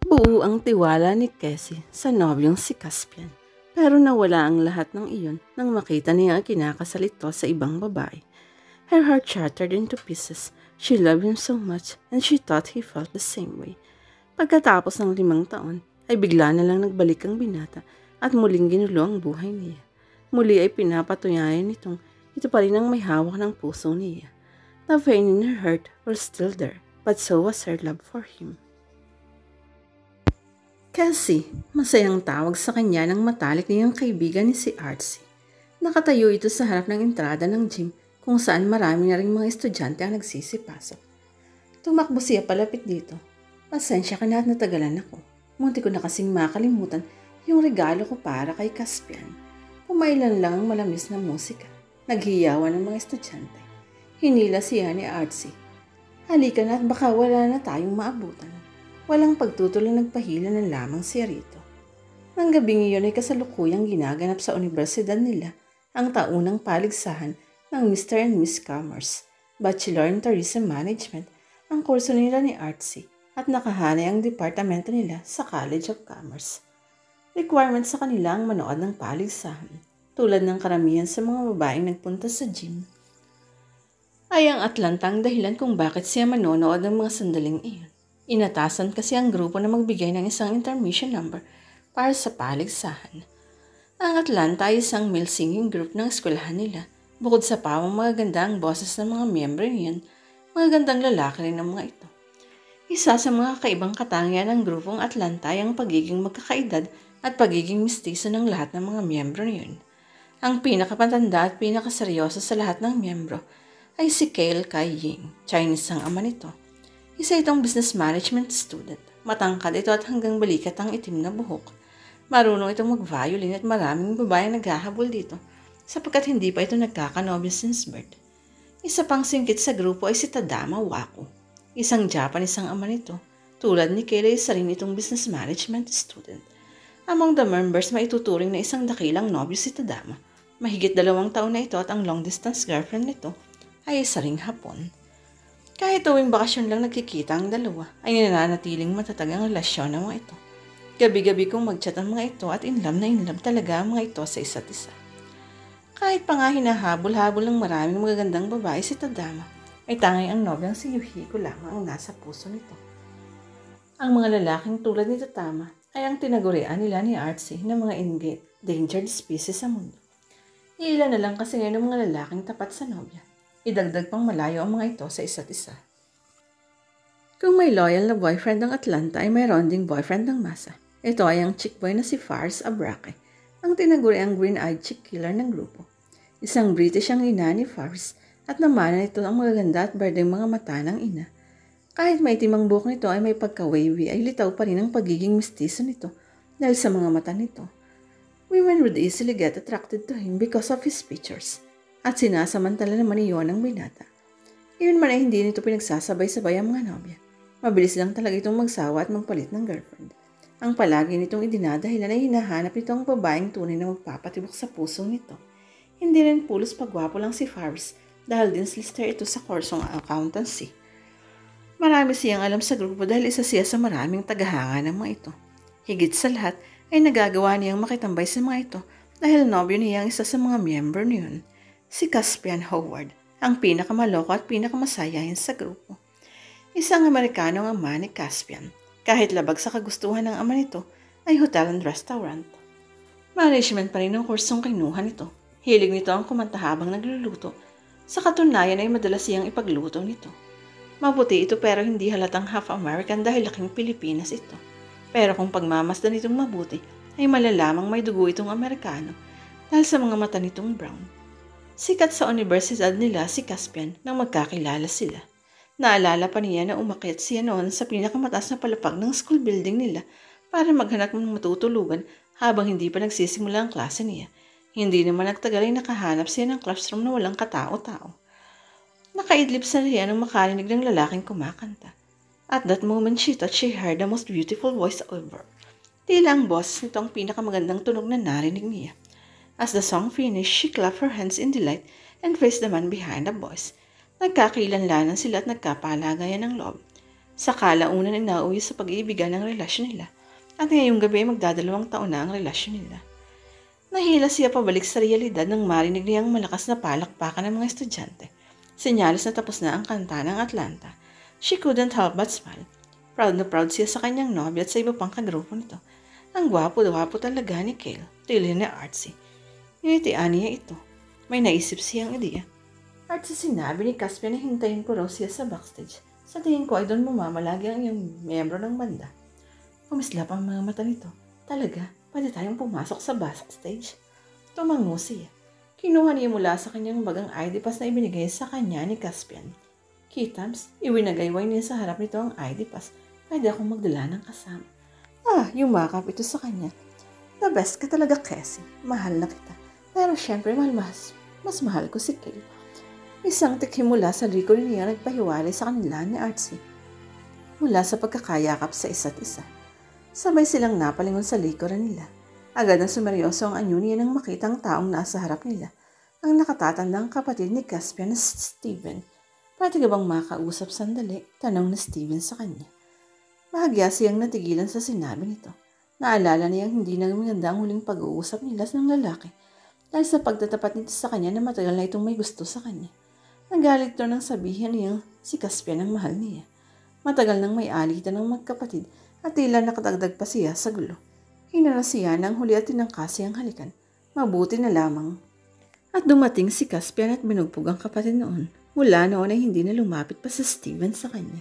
Buo ang tiwala ni Cassie sa nobyong si Caspian. Pero nawala ang lahat ng iyon nang makita niya ang kinakasal ito sa ibang babae. Her heart shattered into pieces. She loved him so much and she thought he felt the same way. Pagkatapos ng 5 taon, ay bigla na lang nagbalik ang binata at muling ginulo ang buhay niya. Muli ay pinapatunayan nitong ito pa rin ang may hawak ng puso niya. The pain in her heart was still there, but so was her love for him. Cassie, masayang tawag sa kanya ng matalik niyang kaibigan ni si Artsy. Nakatayo ito sa harap ng entrada ng gym kung saan marami na ring mga estudyante ang nagsisipasok. Tumakbo siya palapit dito. Pasensya ka na at natagalan ako. Munti ko na kasing makalimutan yung regalo ko para kay Caspian. Pumailan lang ang malamis na musika. Naghiyawan ng mga estudyante. Hinila siya ni Artsy. Halika na at baka wala na tayong maabutan. Walang pagtutuloy nagpahila na lamang siya rito. Nang gabing iyon ay kasalukuyang ginaganap sa universidad nila ang taunang paligsahan ng Mr. and Miss Commerce, Bachelor in Tourism Management, ang kurso nila ni Artsy at nakahanay ang departamento nila sa College of Commerce. Requirement sa kanila ang manood ng paligsahan, tulad ng karamihan sa mga babaeng nagpunta sa gym. Ay ang Atlanta ang dahilan kung bakit siya manonood ng mga sandaling iyon. Inatasan kasi ang grupo na magbigay ng isang intermission number para sa paligsahan. Ang Atlanta ay isang male singing group ng eskwelahan nila. Bukod sa pawang magaganda ang boses ng mga miyembro niyan, magagandang lalaki rin ang mga ito. Isa sa mga kakaibang katangian ng grupong Atlanta ay ang pagiging magkakaedad at pagiging mistiso ng lahat ng mga miyembro niyon. Ang pinakapatanda at pinakaseryoso sa lahat ng miyembro ay si Kale Kai Ying, Chinese ang ama nito. Isa itong business management student. Matangkad ito at hanggang balikat ang itim na buhok. Marunong itong mag-violin at maraming babaeng naghahabol dito sapagkat hindi pa ito nagkakanobyo since birth. Isa pang singkit sa grupo ay si Tadama Wako. Isang Japanese ang ama nito. Tulad ni Kayla, isa rin itong business management student. Among the members, maituturing na isang dakilang nobyo si Tadama. Mahigit 2 taon na ito at ang long distance girlfriend nito ay isa ring Hapon. Kahit tuwing bakasyon lang nagkikita ang dalawa, ay nananatiling matatag ang relasyon ng mga ito. Gabi-gabi kong mag-chat ang mga ito at in love talaga ang mga ito sa isa't isa. Kahit pa nga hinahabol-habol ng maraming magagandang babae si Tadama, ay tanging ang nobyang si Yuhiko lamang ang nasa puso nito. Ang mga lalaking tulad ni Tadama ay ang tinagurian nila ni Artsy ng mga endangered species sa mundo. Ilan na lang kasi ngayon ng mga lalaking tapat sa nobya. Idagdag pang malayo ang mga ito sa isa't isa. Kung may loyal na boyfriend ng Atlanta ay mayroon ding boyfriend ng masa. Ito ay ang chick boy na si Faris Abrake, ang tinaguri ang green-eyed chick killer ng grupo. Isang British ang ina ni Faris at namana nito ang magaganda at berdeng mga mata ng ina. Kahit maitim ang buhok nito ay may pagka-wavy ay litaw pa rin ang pagiging mistiso nito dahil sa mga mata nito. Women would easily get attracted to him because of his features. At sinasamantala naman iyon ang binata. Iyon man ay hindi nito pinagsasabay-sabay ang mga nobya. Mabilis lang talaga itong magsawa at magpalit ng girlfriend. Ang palagi nitong idinadahilan ay hinahanap nito ang babaeng tunay na magpapatibok sa puso nito. Hindi rin pulos pagwapo lang si Faris dahil din slister ito sa kursong accountancy. Marami siyang alam sa grupo dahil isa siya sa maraming tagahanga ng mga ito. Higit sa lahat ay nagagawa niyang makitambay sa mga ito dahil nobyo niya ang isa sa mga miyembro niyon. Si Caspian Howard, ang pinakamaloko at pinakamasayahin sa grupo. Isang Amerikano ang ama ni Caspian. Kahit labag sa kagustuhan ng ama nito, ay hotel and restaurant. Management pa rin ang kursong kinuha nito. Hilig nito ang kumanta habang nagluluto. Sa katunayan ay madalas siyang ipagluto nito. Mabuti ito pero hindi halatang half American dahil laking Pilipinas ito. Pero kung pagmamasdan itong mabuti, ay malalamang may dugo itong Amerikano dahil sa mga mata nitong brown. Sikat sa universidad nila si Caspian nang magkakilala sila. Naalala pa niya na umakyat siya noon sa pinakamataas na palapag ng school building nila para maghanap ng matutulugan habang hindi pa nagsisimula ang klase niya. Hindi naman nagtagal ay nakahanap siya ng classroom na walang katao-tao. Nakaidlip sa riya nang makarinig ng lalaking kumakanta. At that moment she thought she heard the most beautiful voice ever. Tila ang boses nito ang pinakamagandang tunog na narinig niya. As the song finished, she clapped her hands in delight and faced the man behind the voice. Nagkakilanlanan sila at nagkapalagayan ng loob. Sa kalaunan ay nauwi sa pag-iibigan ng relasyon nila at ngayong gabi ay magdadalawang taon na ang relasyon nila. Nahila siya pabalik sa realidad nang marinig niyang malakas na palakpakan ng mga estudyante. Sinyalis na tapos na ang kanta ng Atlanta. She couldn't help but smile. Proud na proud siya sa kanyang nobya at sa iba pang kagrupo nito. Ang gwapo-gwapo talaga ni Cale, tili na Artsy. Nginitian niya ito. May naisip siyang ideya. Artsy, sinabi ni Caspian na hintayin ko raw siya sa backstage. Sa tingin ko ay doon mumamalagi ang iyong miyembro ng banda. Pumislap ang mga mata nito. Talaga? Pwede tayong pumasok sa backstage? Tumango siya. Kinuha niya mula sa kanyang bagang ID pass na ibinigay sa kanya ni Caspian. Kitams, iwinagayway niya sa harap nito ang ID pass. Pwede akong magdala ng kasama. Yumakap ito sa kanya. The best ka talaga, Cassie. Mahal na kita. Pero syempre, mas mahal ko si Cale. Isang tikim mula sa liko niya nagpahiwalay sa kanila ni Artsy. Mula sa pagkakayakap sa isa't isa. Sabay silang napalingon sa likuran nila. Agad na sumeryoso ang anyo niya nang makita ang taong nasa harap nila. Ang nakatatandang kapatid ni Caspian na Steven. Pwede ka bang makausap sandali? Tanong ni Steven sa kanya. Bahagya siyang natigilan sa sinabi nito. Naalala niyang hindi na maganda ang huling pag-uusap nila ng lalaki dahil sa pagtatapat nito sa kanya na matagal na itong may gusto sa kanya. Nagalit ito nang sabihin niyang si Caspian ang mahal niya. Matagal nang may alitan ng magkapatid at tila nakadagdag pa siya sa gulo. Hinara siya ng huli at tinangkas siyang halikan. Mabuti na lamang. At dumating si Caspian at binugbog ang kapatid noon. Mula noon ay hindi na lumapit pa sa Steven sa kanya.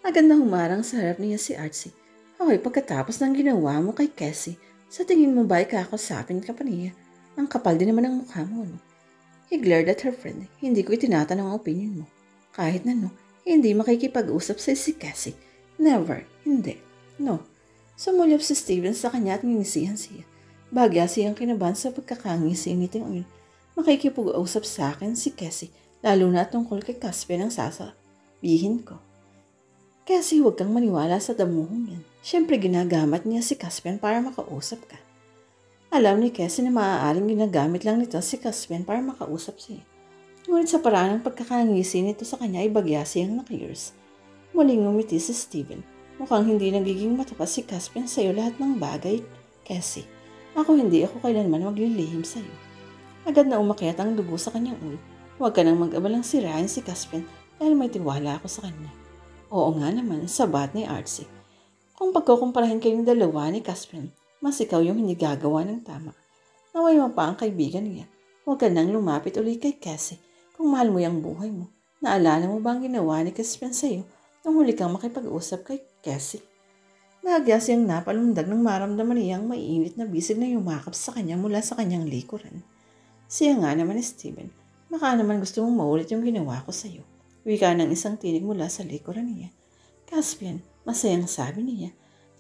Agad na humarang sa harap niya si Artsy. Okay, pagkatapos ng ginawa mo kay Cassie, sa tingin mo ba ay kakasapin ka pa niya? Ang kapal din naman ang mukha mo, no? He glared at her friend. Hindi ko itinatanong ang opinion mo. Kahit na hindi makikipag-usap sa si Cassie. Never. Hindi. No. Sumulyap si Steven sa kanya at ngingisihan siya. Bagya siyang kinabahan sa pagkakangisi nitong ulit. Makikipag-usap sa akin si Cassie, lalo na tungkol kay Caspian ang sasabihin ko. Cassie, huwag kang maniwala sa damuhong yan. Siyempre ginagamit niya si Caspian para makausap ka. Alam ni Cassie na maaaring ginagamit lang nito si Caspian para makausap siya. Ngunit sa paraan ng pagkakangisi nito sa kanya ay bagya siyang naka-ears. Muling ngumiti si Steven. Mukhang hindi nagiging matapas si Caspian sa iyo lahat ng bagay, Cassie. Hindi ako kailanman maglilihim sa iyo. Agad na umakyat ang dugo sa kanyang ulo. Huwag ka nang mag-abalang sirain si Caspian dahil may tiwala ako sa kanya. Oo nga naman, sabat ni Artsy. Kung pagkukumparahin kayong dalawa ni Caspian, mas ikaw yung hindi gagawa ng tama. Naway mo pa ang kaibigan niya. Huwag ka nang lumapit ulit kay Cassie kung mahal mo yung buhay mo. Naalala mo ba ang ginawa ni Caspian sa iyo nung huli kang makipag-usap kay Cassie? Bahagya siyang napalundag nang maramdaman niyang maiinit na bisig na yumakap sa kanya mula sa kanyang likuran. Siya nga naman ni Steven, baka naman gusto mong maulit yung ginawa ko sa iyo. Wika ng isang tinig mula sa likuran niya. Caspian, masayang sabi niya.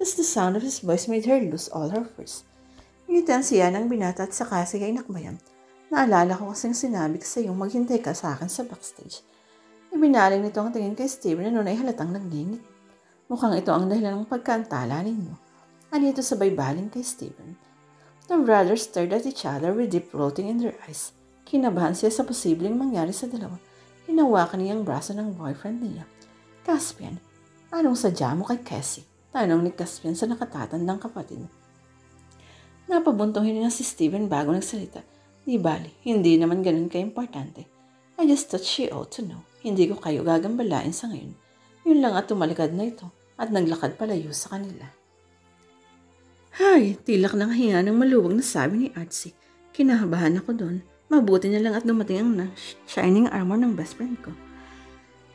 Just the sound of his voice made her lose all her force. Ngitan siya ng binata at saka siya inakbayan. Naalala ko kasing sinabi ko sa iyong maghintay ka sa akin sa backstage. Ibinaling nito ang tingin kay Steven na noon ay halatang nagningit. Mukhang ito ang dahilan ng pagkantala ninyo. Anito sabay baling kay Steven. The brothers stared at each other with deep floating in their eyes. Kinabahan siya sa posibleng mangyari sa dalawa. Hinawakan niya ang braso ng boyfriend niya. Caspian, anong sadya mo kay Cassie? Tanong ni Caspian sa nakatatandang kapatid. Napabuntuhin niya si Steven bago nagsalita. Di bali, hindi naman ganun ka-importante. I just thought she ought to know. Hindi ko kayo gagambalain sa ngayon. Yun lang at tumalikad na ito at naglakad palayo sa kanila. Hay, tilak ng hinga ng maluwag na sabi ni Artsy. Kinahabahan ako doon. Mabuti na lang at dumating ang shining armor ng best friend ko.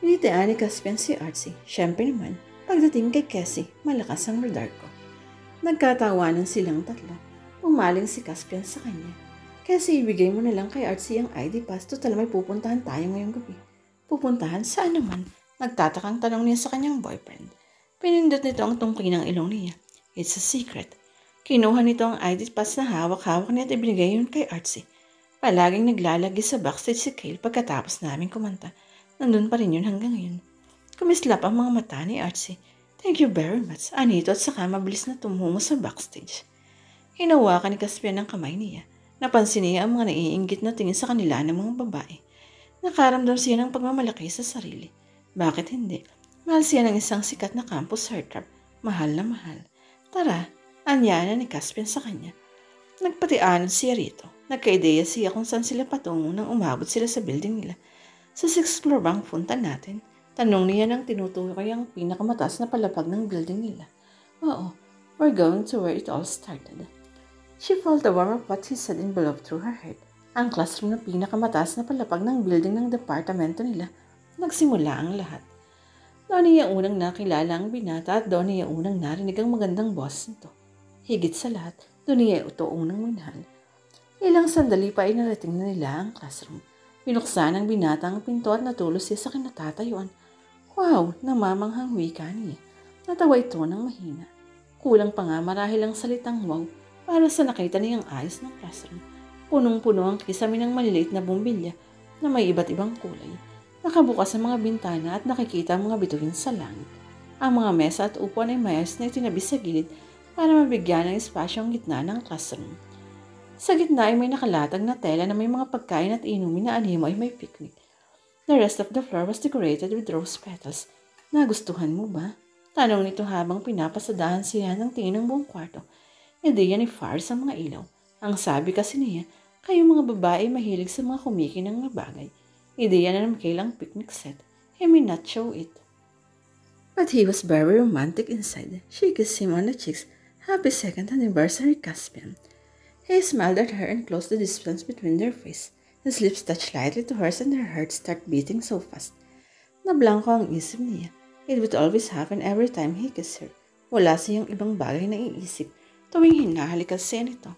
Initian ni Caspian si Artsy. Siyempre naman, pagdating kay Cassie, malakas ang radar ko. Nagkatawanan silang tatlo. Umaling si Caspian sa kanya. Cassie, ibigay mo na lang kay Artsy ang ID pass. Total may pupuntahan tayo ngayong gabi. Pupuntahan? Saan naman? Nagtatakang tanong niya sa kanyang boyfriend. Pinindot nito ang tungki ng ilong niya. It's a secret. Kinuha nito ang ID pass na hawak-hawak niya at ibinigay yun kay Artsy. Palaging naglalagi sa backstage si Cale pagkatapos namin kumanta. Nandun pa rin yun hanggang ngayon. Kumislap ang mga mata ni Artsy. Thank you very much. Anito at saka mabilis na tumungo sa backstage. Hinawakan ni Caspian ang kamay niya. Napansin niya ang mga naiinggit na tingin sa kanila ng mga babae. Nakaramdam siya ng pagmamalaki sa sarili. Bakit hindi? Mahal siya ng isang sikat na campus heartthrob. Mahal na mahal. Tara, anyaya ni Caspian sa kanya. Nagpatianod siya rito. Nagka-ideya siya kung saan sila patungo nang umabot sila sa building nila. Sa 6th floor bang punta natin? Tanong niya nang tinutukoy ang pinakamataas na palapag ng building nila. Oo, we're going to where it all started. She felt the warmth of what he said enveloped through her heart. Ang classroom na pinakamataas na palapag ng building ng departamento nila. Nagsimula ang lahat. Doon niya unang nakilala ang binata at doon niya unang narinig ang magandang boss nito. Higit sa lahat, doon niya ito unang minahal. Ilang sandali pa ay narating na nila ang classroom. Binuksan ng binata ang pinto at natulos siya sa kinatatayuan. Wow! Namamanghang wika niya. Natawa ito ng mahina. Kulang pa nga marahil ang salitang wow para sa nakita niyang ayos ng classroom. Punong-puno ang kisame ng maliliit na bumbilya na may iba't ibang kulay. Nakabukas ang mga bintana at nakikita ang mga bituin sa langit. Ang mga mesa at upuan ay mayas na itinabi sa gilid para mabigyan ng espasyo ang gitna ng classroom. Sa gitna ay may nakalatag na tela na may mga pagkain at inumin na animo ay may picnic. The rest of the floor was decorated with rose petals. Nagustuhan mo ba? Tanong nito habang pinapasadahan siya ng tingin ng buong kwarto. Ideya ni Fars sa mga ilaw. Ang sabi kasi niya, kayong mga babae mahilig sa mga kumikinang na bagay. Ideya na kailang picnic set. He may not show it. But he was very romantic inside. She kissed him on the cheeks. Happy second anniversary, Caspian. He smiled at her and closed the distance between their face. His lips touched lightly to hers and her heart started beating so fast. Nablangko ang isip niya. It would always happen every time he kissed her. Wala siyang ibang bagay na iisip tuwing hinahalikan siya nito.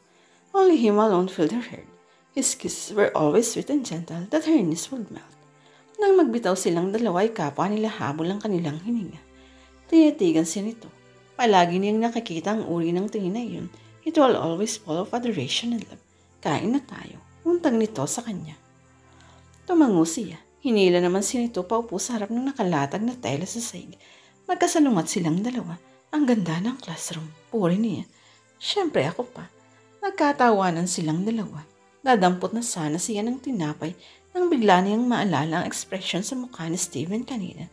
Only him alone filled her heart. His kisses were always sweet and gentle that her knees would melt. Nang magbitaw silang dalawa ay kapwa nila habol ang kanilang hininga. Tinitigan siya nito. Palagi niyang nakikita ang uri ng tingin na iyon. It will always full of adoration and love. Kain na tayo. Untang nito sa kanya. Tumango siya. Hinila naman siya nito paupo sa harap ng nakalatag na tela sa sahig. Magkasalungat silang dalawa. Ang ganda ng classroom. Puri niya. Siyempre ako pa. Nagkatawanan silang dalawa. Dadampot na sana siya ng tinapay nang bigla niyang maalala ang ekspresyon sa mukha ni Steven kanina.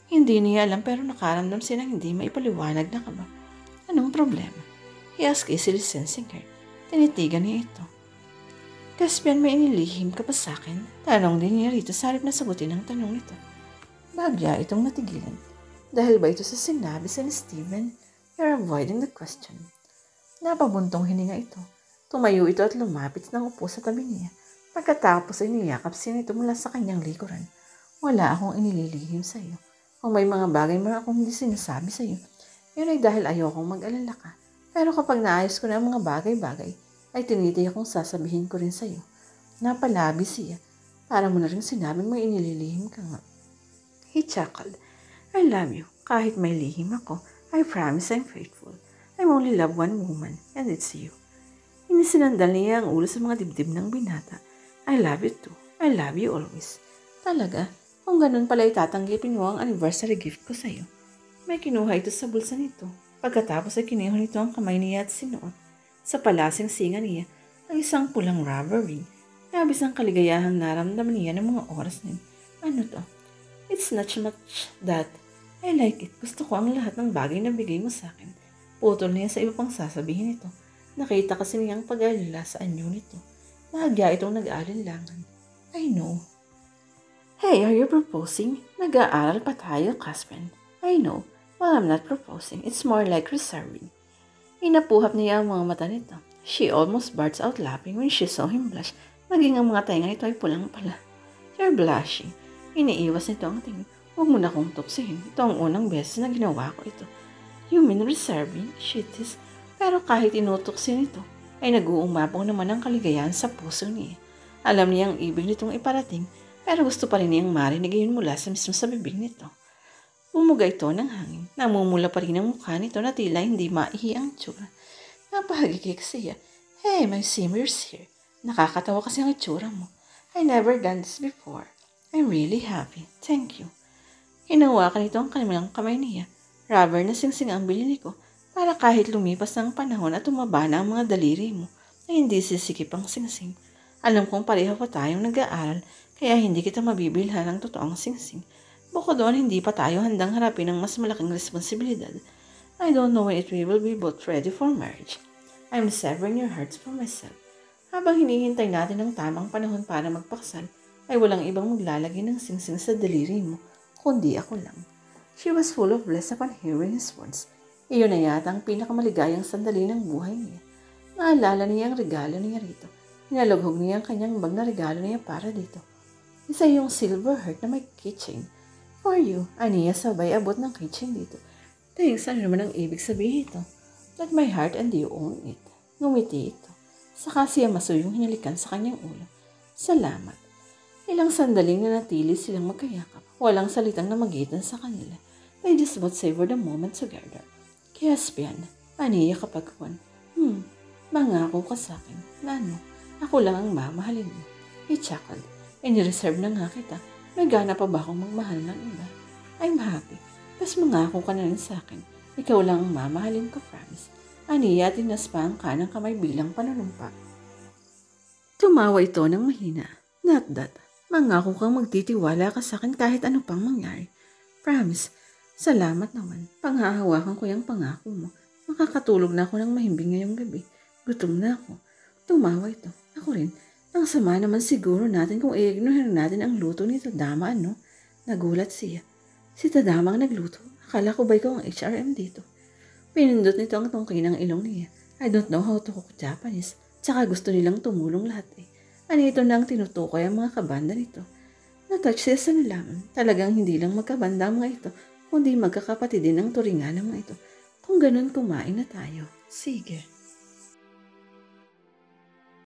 Hindi niya alam pero nakaramdam siya ng hindi maipaliwanag na kaba. Anong problema? He asked easily sensing her. Tinitigan niya ito. Caspian, may inilihim ka pa sa akin? Tanong din niya rito sa halip na sagutin ang tanong nito. Bagya itong natigilan. Dahil ba ito sa sinabi sa ni Steven? You're avoiding the question. Napabuntong hininga ito. Tumayo ito at lumapit ng upo sa tabi niya. Pagkatapos ay niyakap siya nito mula sa kanyang likuran. Wala akong inililihim sa iyo. Kung may mga bagay man akong hindi sinasabi sa iyo, yun ay dahil ayokong mag-alala ka. Pero kapag naayos ko na ang mga bagay-bagay, ay tinitiyak kong sasabihin ko rin sa iyo. Napalabi siya. Para mo na rin sinabing may inililihim ka nga. He chuckled. I love you. Kahit may lihim ako, I promise I'm faithful. I'm only love one woman, and it's you. Inisinandal niya ang ulo sa mga dibdib ng binata. I love you too. I love you always. Talaga, kung ganun pala itatanggipin mo ang anniversary gift ko sa iyo. May kinuha ito sa bulsa nito. Pagkatapos ay kinuha nito ang kamay niya at sinuot. Sa palasing singa niya, ang isang pulang rubber ring. Labis ang kaligayahang naramdaman niya ng mga oras niya. Ano to? It's not much that. I like it. Gusto ko ang lahat ng bagay na bigay mo sa akin. Putol niya sa iba pang sasabihin nito. Nakita kasi niyang pag-alala sa anyo nito. Bahagya itong nag-aalinlangan. I know. Hey, are you proposing? Nag-aaral pa tayo, Caspian. I know. Well, I'm not proposing. It's more like reserving. Inapuhap niya ang mga mata nito. She almost burst out laughing when she saw him blush. Maging ang mga tainga nito ay pulang pala. You're blushing. Iniiwas nito ang tingin. Huwag mo na kong tuksihin. Ito ang unang beses na ginawa ko ito. You mean reserving? Shit is. Pero kahit inutoksin nito, ay nag-uumapaw naman ang kaligayahan sa puso niya. Alam niya ang ibig nitong iparating, pero gusto pa rin niyang marinig yun mula sa mismo sa bibig nito. Bumuga ito ng hangin. Namumula pa rin ang mukha nito na tila hindi maihi ang tsura. Napahagikik siya. Hey, my seniors here. Nakakatawa kasi ang itsura mo. I never done this before. I'm really happy. Thank you. Hinawakan ito ang kanilang kamay niya. Rubber na singsing ang bilili ko para kahit lumipas ng panahon at tumaba na ang mga daliri mo ay hindi sisikip ang singsing. Alam kong pareho pa tayong nag-aaral kaya hindi kita mabibilhan ng totoong singsing. Bukod doon, hindi pa tayo handang harapin ang mas malaking responsibilidad. I don't know when we will be both ready for marriage. I'm severing your hearts for myself. Habang hinihintay natin ang tamang panahon para magpakasal, ay walang ibang maglalagay ng singsing sa daliri mo, kundi ako lang. She was full of bliss upon hearing his words. Iyon na yata ang pinakamaligayang sandali ng buhay niya. Naalala niya ang regalo niya rito. Hinalughog niya ang kanyang bag na regalo niya para dito. Isa yung silver heart na may keychain. For you, aniya sabay abot ng keychain dito. Thanks, ano naman ang ibig sabihin ito? Let my heart and you own it. Ngumiti ito. Saka siya masuyong hinalikan sa kanyang ulo. Salamat. Ilang sandaling na natili silang magkayakap. Walang salitang namagitan sa kanila. They just both savor the moment together. Caspian, aniya kapag kuwan. Mangako ka sa akin. Nano, ako lang ang mamahalin mo. He chuckled. Inireserve na nga kita. May gana pa ba akong magmahal ng iba? I'm happy. Pas mangako ka na rin sa akin. Ikaw lang ang mamahalin ko, promise. Aniya tinaspa ang kanang kamay bilang panunumpa. Tumawa ito ng mahina. Not that. Mangako kang magtitiwala ka sa akin kahit ano pang mangyari. Promise. Salamat naman. Panghahawakan ko yung pangako mo. Makakatulog na ako ng mahimbing ngayong gabi. Gutom na ako. Tumawa ito. Ako rin. Ang sama naman siguro natin kung i-ignore natin ang luto ni Tadama, ano? Nagulat siya. Si Tadama ang nagluto. Akala ko ba ikaw ang HRM dito? Pinindot nito ang tungkay ng ilong niya. I don't know how to cook Japanese. Tsaka gusto nilang tumulong lahat eh. Ano ito na ang tinutukoy ang mga kabanda nito? Natouch siya sa nalaman. Talagang hindi lang magkabanda ang mga ito, kundi magkakapatid din ang turingan ng mga ito. Kung ganun, kumain na tayo. Sige.